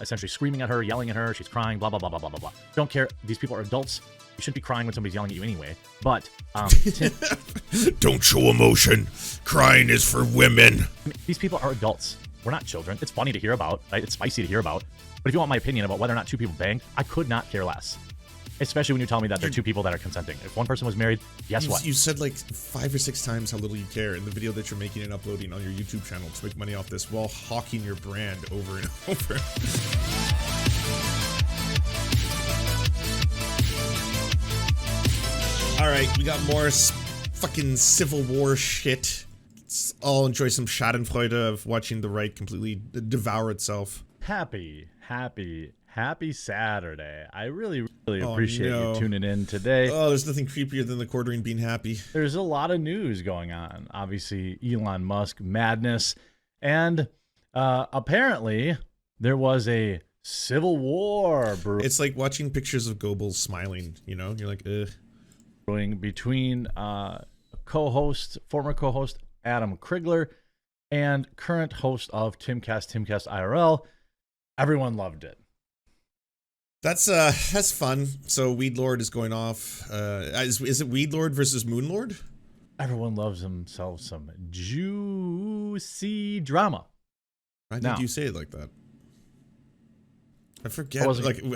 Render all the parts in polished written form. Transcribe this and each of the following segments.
essentially screaming at her, yelling at her. She's crying, blah, blah, blah, blah, blah, blah, blah. Don't care. These people are adults. You shouldn't be crying when somebody's yelling at you anyway. But Tim, don't show emotion. Crying is for women. I mean, these people are adults. We're not children. It's funny to hear about, right? It's spicy to hear about. But if you want my opinion about whether or not two people banged, I could not care less. Especially when you tell me that they're two people that are consenting. If one person was married, guess what? You said like 5 or 6 times how little you care in the video that you're making and uploading on your YouTube channel to make money off this while hawking your brand over and over. All right, we got more fucking Civil War shit. Let's all enjoy some schadenfreude of watching the right completely devour itself. Happy Saturday. I really appreciate you tuning in today. Oh, there's nothing creepier than the Quartering being happy. There's a lot of news going on. Obviously, Elon Musk madness. And apparently, there was a civil war brewing. It's like watching pictures of Goebbels smiling, you know? You're like, ugh. Between former co-host Adam Crigler and current host of Timcast IRL. Everyone loved it. That's fun. So Weed Lord is going off. Is it Weed Lord versus Moon Lord? Everyone loves themselves some juicy drama. Why did you say it like that? I forget.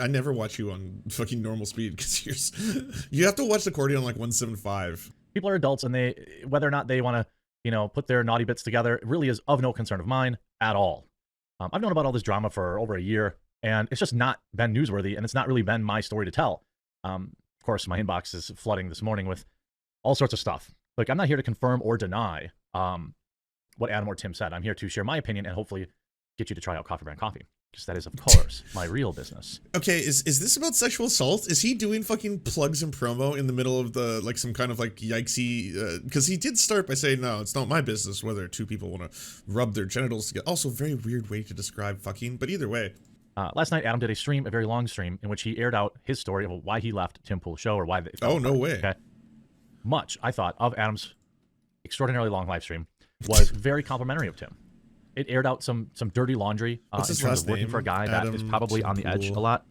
I never watch you on fucking normal speed because you have to watch the accordion on like 175. People are adults, and whether or not they want to, put their naughty bits together, it really is of no concern of mine at all. I've known about all this drama for over a year, and it's just not been newsworthy, and it's not really been my story to tell. Of course, my inbox is flooding this morning with all sorts of stuff. Like, I'm not here to confirm or deny what Adam or Tim said. I'm here to share my opinion and hopefully get you to try out Coffee Brand Coffee. Because that is, of course, my real business. Okay, is this about sexual assault? Is he doing fucking plugs and promo in the middle of the, like, some kind of, like, yikesy... Because he did start by saying, no, it's not my business whether two people want to rub their genitals together. Also, very weird way to describe fucking, but either way. Last night, Adam did a very long stream, in which he aired out his story of why he left Tim Pool's show, or why... Oh, no way. Okay. Much, I thought, of Adam's extraordinarily long live stream was very complimentary of Tim. It aired out some dirty laundry in terms of working for a guy that is probably on the edge a lot.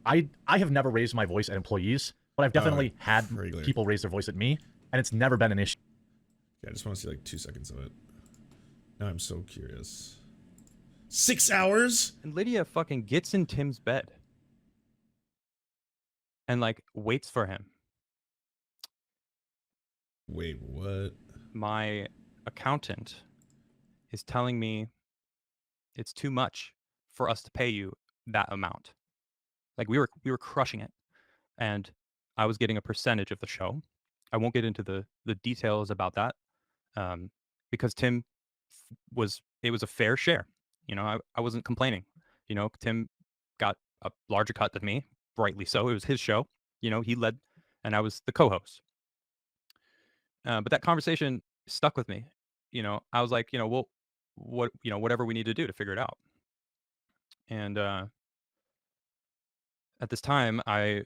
I have never raised my voice at employees, but I've definitely had people raise their voice at me, and it's never been an issue. Yeah, I just want to see like 2 seconds of it. Now I'm so curious. 6 hours? And Lydia fucking gets in Tim's bed and like waits for him. Wait, what? My accountant is telling me it's too much for us to pay you that amount. Like we were crushing it, and I was getting a percentage of the show. I won't get into the details about that, because Tim it was a fair share. I wasn't complaining. Tim got a larger cut than me, rightly so. It was his show. He led, and I was the co-host. But that conversation stuck with me. I was like, well, whatever we need to do to figure it out. And at this time, oh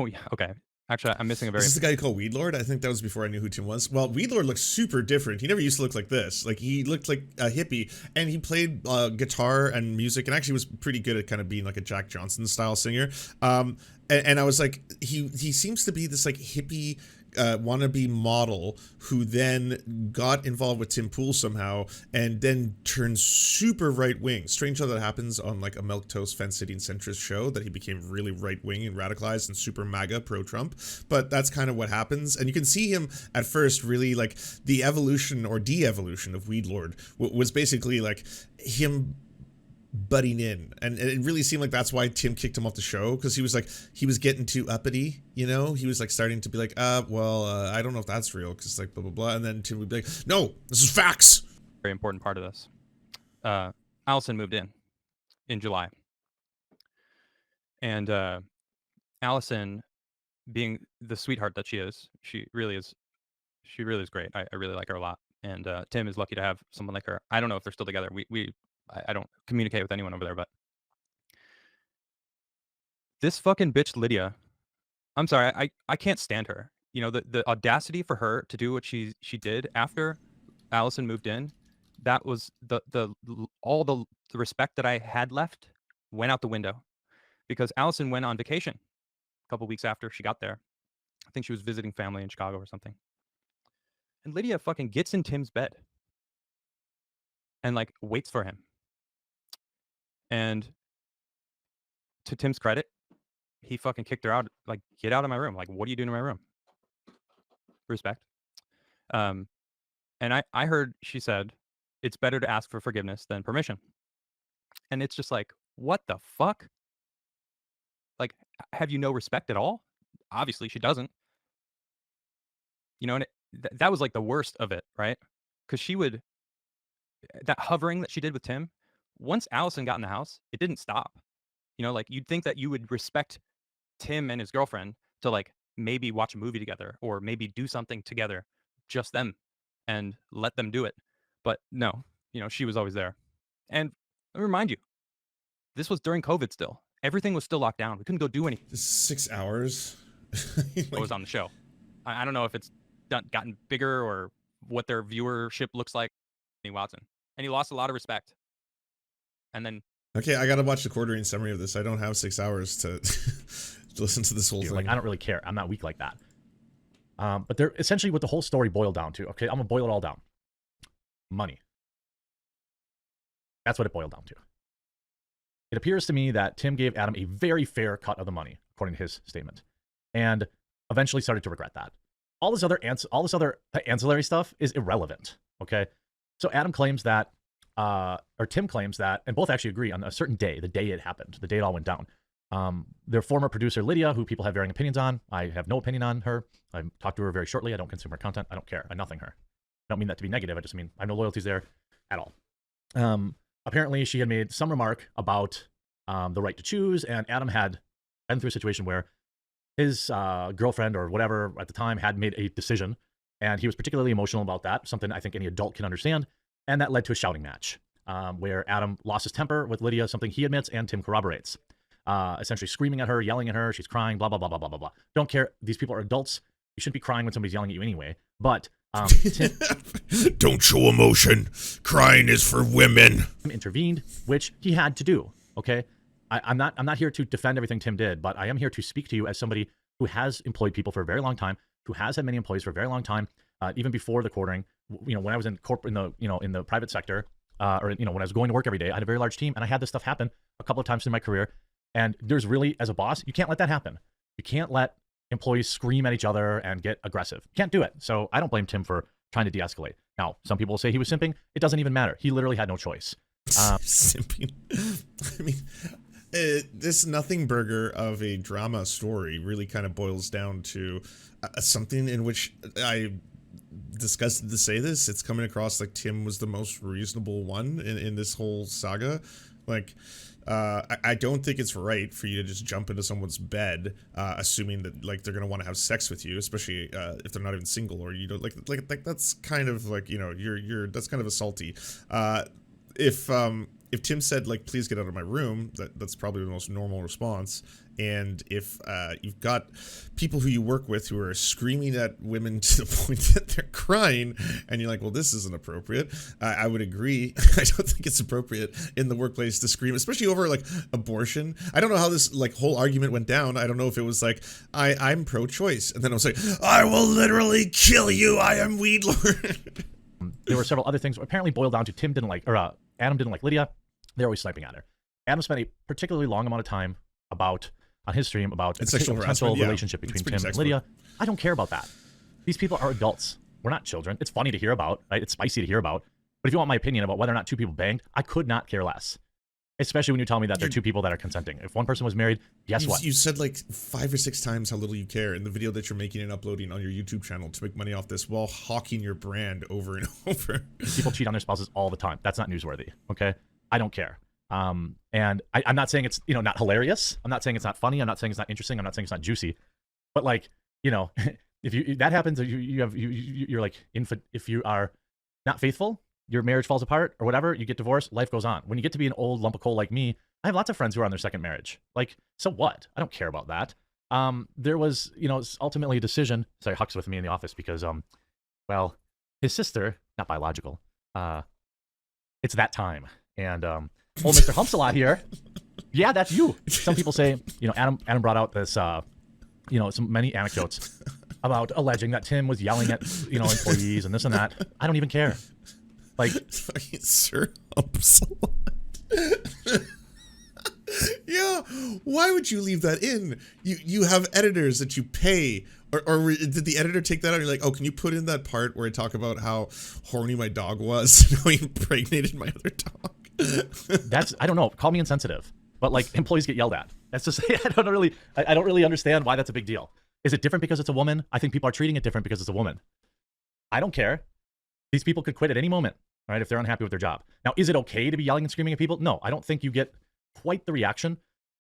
yeah, okay. Actually, I'm missing a very... Is this the guy you call Weed Lord? I think that was before I knew who Tim was. Well, Weed Lord looks super different. He never used to look like this. Like, he looked like a hippie, and he played guitar and music, and actually was pretty good at kind of being like a Jack Johnson style singer. And I was like, he seems to be this like hippie wannabe model who then got involved with Tim Pool somehow and then turned super right wing. Strange how that happens on like a milquetoast fence sitting centrist show, that he became really right wing and radicalized and super MAGA pro Trump. But that's kind of what happens. And you can see him at first really like the evolution or de-evolution of Weed Lord was basically like him butting in, and it really seemed like that's why Tim kicked him off the show, because he was getting too uppity, he was like starting to be like, I don't know if that's real, because like blah blah blah, and then Tim would be like, no, this is facts. Very important part of this. Allison moved in July, and Allison, being the sweetheart that she really is great. I really like her a lot, and Tim is lucky to have someone like her. I don't know if they're still together. I don't communicate with anyone over there, but this fucking bitch Lydia, I'm sorry, I can't stand her. The audacity for her to do what she did after Allison moved in that was all the respect that I had left went out the window, because Allison went on vacation a couple weeks after she got there. I think she was visiting family in Chicago or something. And Lydia fucking gets in Tim's bed and like waits for him. And to Tim's credit, he fucking kicked her out, like, get out of my room. Like, what are you doing in my room? Respect. And I heard she said, it's better to ask for forgiveness than permission. And it's just like, what the fuck? Like, have you no respect at all? Obviously, she doesn't. You know, and that was like the worst of it, right? Because she would, that hovering that she did with Tim, once Allison got in the house, it didn't stop. You know, like, you'd think that you would respect Tim and his girlfriend to like maybe watch a movie together or maybe do something together, just them, and let them do it. But no, you know, she was always there. And let me remind you, this was during COVID still. Everything was still locked down. We couldn't go do anything. 6 hours. It was on the show. I don't know if it's gotten bigger or what their viewership looks like. Watson. And he lost a lot of respect. And then Okay, I gotta watch the quartering summary of this. I don't have 6 hours to, to listen to this whole thing. Like, I don't really care. I'm not weak like that. But they're essentially what the whole story boiled down to. Okay, I'm gonna boil it all down. Money. That's what it boiled down to. It appears to me that Tim gave Adam a very fair cut of the money, according to his statement, and eventually started to regret that. All this other ancillary stuff is irrelevant. Okay, so Adam claims that, or Tim claims that, and both actually agree on a certain day, the day it happened, the day it all went down. Their former producer Lydia, who people have varying opinions on, I have no opinion on her. I talked to her very shortly. I don't consume her content. I don't care. I nothing her. I don't mean that to be negative. I just mean I have no loyalties there at all. Apparently, she had made some remark about the right to choose, and Adam had been through a situation where his girlfriend or whatever at the time had made a decision, and he was particularly emotional about that, something I think any adult can understand, and that led to a shouting match where Adam lost his temper with Lydia, something he admits and Tim corroborates. Essentially screaming at her, yelling at her, she's crying, blah, blah, blah, blah, blah, blah, blah. Don't care. These people are adults. You shouldn't be crying when somebody's yelling at you anyway. But Tim, don't show emotion. Crying is for women. Intervened, which he had to do. Okay, I'm not here to defend everything Tim did, but I am here to speak to you as somebody who has employed people for a very long time, who has had many employees for a very long time, even before the quartering. You know, when I was in the private sector, or when I was going to work every day, I had a very large team, and I had this stuff happen a couple of times in my career. And there's really, as a boss, you can't let that happen. You can't let employees scream at each other and get aggressive. You can't do it. So I don't blame Tim for trying to de-escalate. Now, some people will say he was simping. It doesn't even matter. He literally had no choice. Simping. I mean, this nothing burger of a drama story really kind of boils down to something in which I disgusted to say this. It's coming across like Tim was the most reasonable one in this whole saga. Like, I don't think it's right for you to just jump into someone's bed, assuming that like they're gonna want to have sex with you, especially if they're not even single, or you don't like that's kind of like, you know, you're that's kind of assaulty. If Tim said like, please get out of my room, that's probably the most normal response. And if you've got people who you work with who are screaming at women to the point that they're crying, and you're like, well, this isn't appropriate, I would agree. I don't think it's appropriate in the workplace to scream, especially over like abortion. I don't know how this like whole argument went down. I don't know if it was like, I'm pro-choice, and then I was like, I will literally kill you. I am weed lord. There were several other things apparently boiled down to Tim didn't like, or Adam didn't like Lydia. They're always sniping at her. Adam spent a particularly long amount of time on his stream about a sexual potential yeah. relationship between Tim and Lydia. I don't care about that. These people are adults. We're not children. It's funny to hear about, right? It's spicy to hear about. But if you want my opinion about whether or not two people banged, I could not care less. Especially when you tell me that they're two people that are consenting. If one person was married, guess what? You said like 5 or 6 times how little you care in the video that you're making and uploading on your YouTube channel to make money off this while hawking your brand over and over. People cheat on their spouses all the time. That's not newsworthy, okay? I don't care. And I'm not saying it's, not hilarious. I'm not saying it's not funny. I'm not saying it's not interesting. I'm not saying it's not juicy. But like, if that happens, you're like, if you are not faithful, your marriage falls apart or whatever, you get divorced, life goes on. When you get to be an old lump of coal like me, I have lots of friends who are on their second marriage. Like, so what? I don't care about that. There was, ultimately a decision. Sorry, Huck's with me in the office because, well, his sister, not biological, it's that time. And old Mr. Humps-a-lot here. Yeah, that's you. Some people say, Adam brought out this, many anecdotes about alleging that Tim was yelling at, employees and this and that. I don't even care. Like, fucking Sir Humps-a-lot. Yeah, why would you leave that in? You have editors that you pay, or did the editor take that out? You're like, oh, can you put in that part where I talk about how horny my dog was and how he impregnated my other dog? I don't know. Call me insensitive, but like employees get yelled at. That's just I don't really understand why that's a big deal. Is it different because it's a woman? I think people are treating it different because it's a woman. I don't care. These people could quit at any moment, right? If they're unhappy with their job. Now, is it okay to be yelling and screaming at people? No, I don't think you get quite the reaction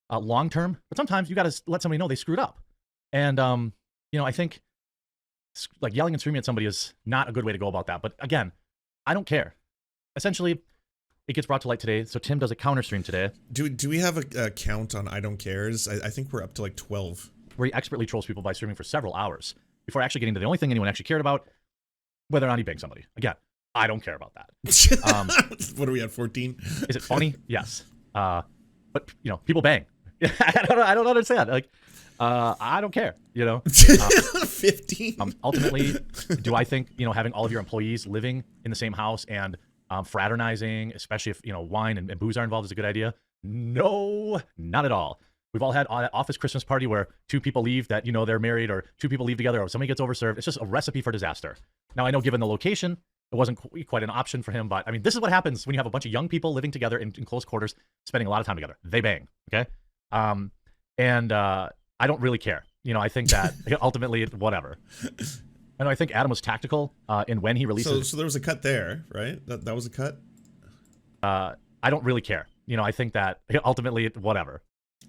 long term, but sometimes you got to let somebody know they screwed up. And I think like yelling and screaming at somebody is not a good way to go about that. But again, I don't care. Essentially, it gets brought to light today. So Tim does a counter stream today. Do we have a count on I don't cares? I think we're up to like 12. Where he expertly trolls people by streaming for several hours before actually getting to the only thing anyone actually cared about, whether or not he banged somebody. Again, I don't care about that. What are we at, 14? Is it funny? Yes. But people bang. I don't understand. Like, I don't care. 15. Ultimately, do I think having all of your employees living in the same house and fraternizing, especially if wine and booze are involved, is a good idea? No, not at all. We've all had that office Christmas party where two people leave that they're married, or two people leave together, or somebody gets overserved. It's just a recipe for disaster. Now I know, given the location, it wasn't quite an option for him, but I mean, this is what happens when you have a bunch of young people living together in close quarters, spending a lot of time together. They bang, okay? And I don't really care. I think that ultimately, whatever. And I think Adam was tactical in when he releases. So there was a cut there, right? That was a cut? I don't really care. I think that ultimately, whatever.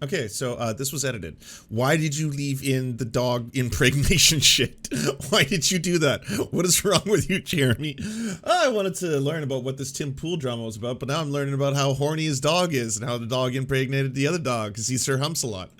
Okay, so this was edited. Why did you leave in the dog impregnation shit? Why did you do that? What is wrong with you, Jeremy? I wanted to learn about what this Tim Pool drama was about, but now I'm learning about how horny his dog is and how the dog impregnated the other dog because he's Sir Humps-a-lot.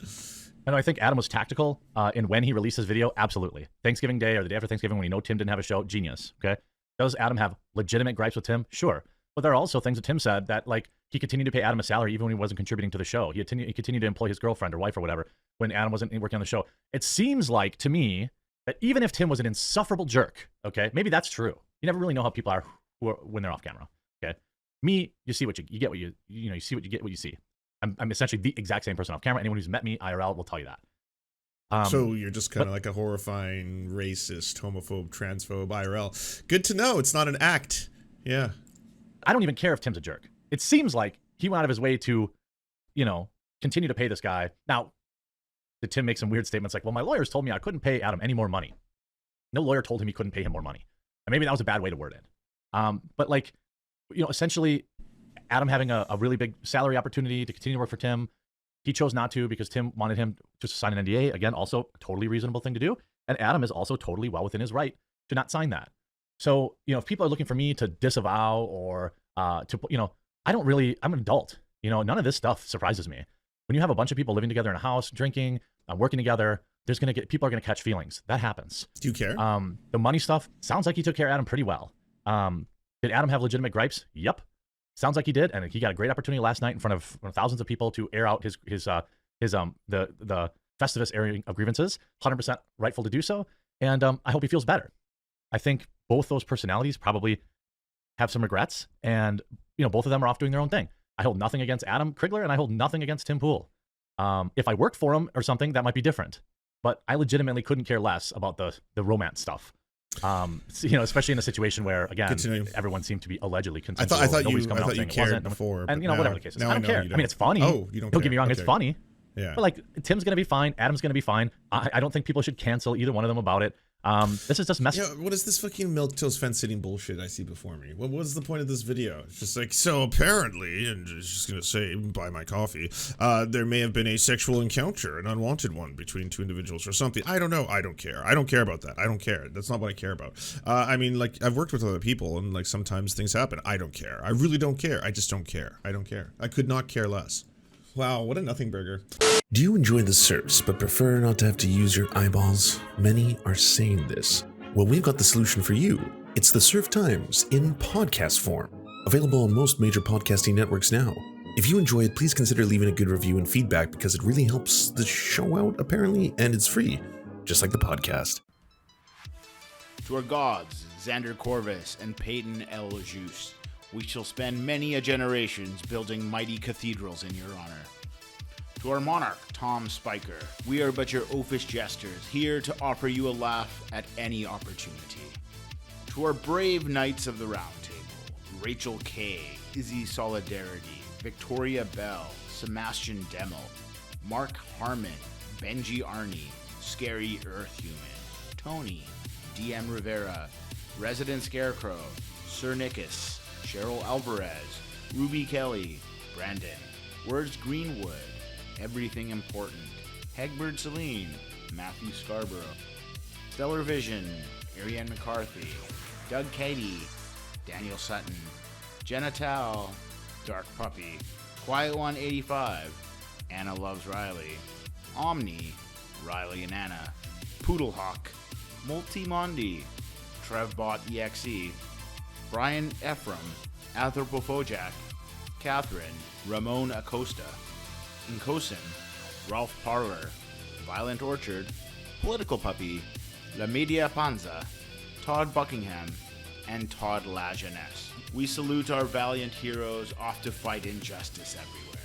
And I think Adam was tactical in when he released his video. Absolutely. Thanksgiving Day or the day after Thanksgiving when Tim didn't have a show. Genius. Okay. Does Adam have legitimate gripes with Tim? Sure. But there are also things that Tim said that, like, he continued to pay Adam a salary even when he wasn't contributing to the show. He continued to employ his girlfriend or wife or whatever when Adam wasn't working on the show. It seems like to me that even if Tim was an insufferable jerk, okay, maybe that's true. You never really know how people are when they're off camera. Okay. Me, you see what you get what you see what you get what you see. I'm essentially the exact same person off camera. Anyone who's met me IRL will tell you that. So you're just kind of like a horrifying racist, homophobe, transphobe IRL. Good to know. It's not an act. Yeah. I don't even care if Tim's a jerk. It seems like he went out of his way to, continue to pay this guy. Now, did Tim make some weird statements like, well, my lawyers told me I couldn't pay Adam any more money. No lawyer told him he couldn't pay him more money. And maybe that was a bad way to word it. But like, essentially Adam having a really big salary opportunity to continue to work for Tim. He chose not to because Tim wanted him to sign an NDA. Again, also a totally reasonable thing to do. And Adam is also totally well within his right to not sign that. So, if people are looking for me to disavow or I'm an adult. None of this stuff surprises me. When you have a bunch of people living together in a house, drinking, working together, people are going to catch feelings. That happens. Do you care? The money stuff sounds like he took care of Adam pretty well. Did Adam have legitimate gripes? Yep. Sounds like he did. And he got a great opportunity last night in front of thousands of people to air out the Festivus airing of grievances. 100% rightful to do so. And I hope he feels better. I think both those personalities probably have some regrets, and both of them are off doing their own thing. I hold nothing against Adam Crigler, and I hold nothing against Tim Pool. If I worked for him or something, that might be different. But I legitimately couldn't care less about the romance stuff. Especially in a situation where, again, everyone seemed to be allegedly consensual. I thought Nobody's you coming out cared saying it wasn't. before, and whatever the case is, I don't care. I mean, it's funny. Oh, you don't get me wrong, it's funny. Yeah. But like, Tim's gonna be fine. Adam's gonna be fine. I don't think people should cancel either one of them about it. This is just messy. Yeah, what is this fucking milquetoast fence sitting bullshit I see before me? What was the point of this video? It's just like, so apparently, and it's just gonna say, buy my coffee, there may have been a sexual encounter, an unwanted one between two individuals or something. I don't know. I don't care. I don't care about that. I don't care. That's not what I care about. I mean, like, I've worked with other people, and like sometimes things happen. I don't care. I really don't care. I just don't care. I don't care. I could not care less. Wow, what a nothing burger. Do you enjoy the Serfs but prefer not to have to use your eyeballs? Many are saying this. Well, we've got the solution for you. It's the Serf Times in podcast form. Available on most major podcasting networks now. If you enjoy it, please consider leaving a good review and feedback because it really helps the show out, apparently, and it's free, just like the podcast. To our gods, Xander Corvus and Peyton L. Juste, we shall spend many a generations building mighty cathedrals in your honor. To our monarch, Tom Spiker, we are but your oafish jesters, here to offer you a laugh at any opportunity. To our brave knights of the Round Table, Rachel K., Izzy Solidarity, Victoria Bell, Sebastian Demel, Mark Harmon, Benji Arney, Scary Earth Human, Tony, DM Rivera, Resident Scarecrow, Sir Nickus, Cheryl Alvarez, Ruby Kelly, Brandon, Words Greenwood, Everything Important, Hegbert Celine, Matthew Scarborough, Stellar Vision, Ariane McCarthy, Doug Cady, Daniel Sutton, Jenna Tao, Dark Puppy, Quiet One 85, Anna Loves Riley, Omni, Riley and Anna, Poodlehawk, Multimondi, Trevbot EXE, Brian Ephraim, Anthropophojak, Catherine, Ramon Acosta, Nkosin, Ralph Parler, Violent Orchard, Political Puppy, La Media Panza, Todd Buckingham, and Todd La Jeunesse. We salute our valiant heroes off to fight injustice everywhere.